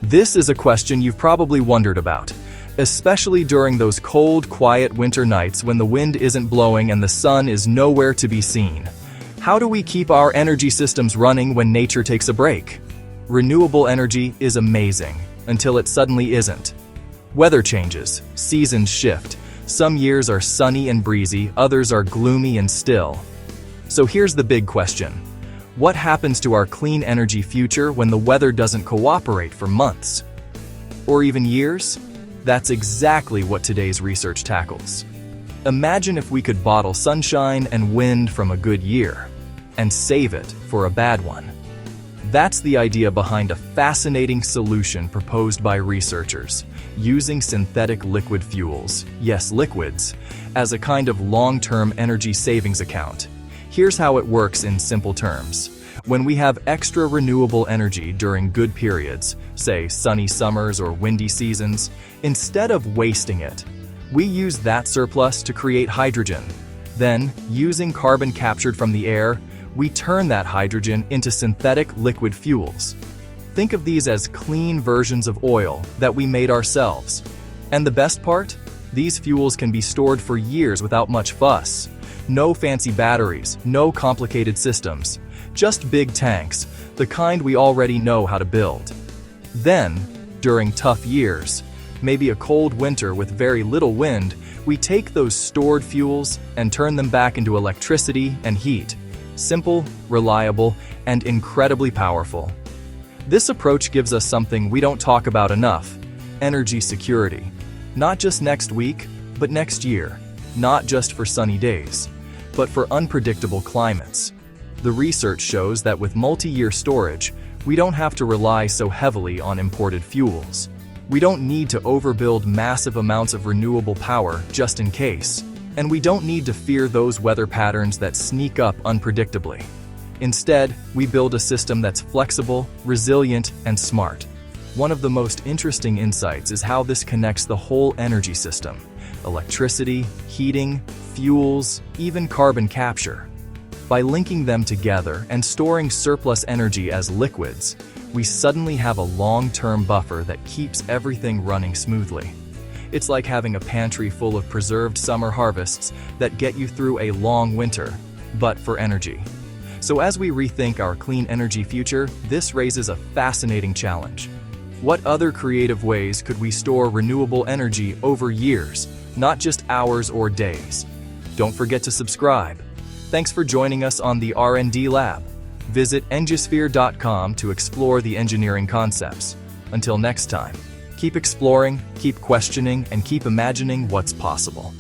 This is a question you've probably wondered about, especially during those cold, quiet winter nights when the wind isn't blowing and the sun is nowhere to be seen. How do we keep our energy systems running when nature takes a break? Renewable energy is amazing, until it suddenly isn't. Weather changes, seasons shift. Some years are sunny and breezy, others are gloomy and still. So here's the big question. What happens to our clean energy future when the weather doesn't cooperate for months? Or even years? That's exactly what today's research tackles. Imagine if we could bottle sunshine and wind from a good year, and save it for a bad one. That's the idea behind a fascinating solution proposed by researchers, using synthetic liquid fuels, yes, liquids, as a kind of long-term energy savings account. Here's how it works in simple terms. When we have extra renewable energy during good periods, say sunny summers or windy seasons, instead of wasting it, we use that surplus to create hydrogen. Then, using carbon captured from the air, we turn that hydrogen into synthetic liquid fuels. Think of these as clean versions of oil that we made ourselves. And the best part? These fuels can be stored for years without much fuss. No fancy batteries, no complicated systems, just big tanks, the kind we already know how to build. Then, during tough years, maybe a cold winter with very little wind, we take those stored fuels and turn them back into electricity and heat. Simple, reliable, and incredibly powerful. This approach gives us something we don't talk about enough: energy security. Not just next week, but next year. Not just for sunny days, but for unpredictable climates. The research shows that with multi-year storage, we don't have to rely so heavily on imported fuels. We don't need to overbuild massive amounts of renewable power just in case. And we don't need to fear those weather patterns that sneak up unpredictably. Instead, we build a system that's flexible, resilient, and smart. One of the most interesting insights is how this connects the whole energy system: electricity, heating, fuels, even carbon capture. By linking them together and storing surplus energy as liquids, we suddenly have a long-term buffer that keeps everything running smoothly. It's like having a pantry full of preserved summer harvests that get you through a long winter, but for energy. So as we rethink our clean energy future, this raises a fascinating challenge. What other creative ways could we store renewable energy over years, not just hours or days? Don't forget to subscribe. Thanks for joining us on the R&D Lab. Visit engisphere.com to explore the engineering concepts. Until next time. Keep exploring, keep questioning, and keep imagining what's possible.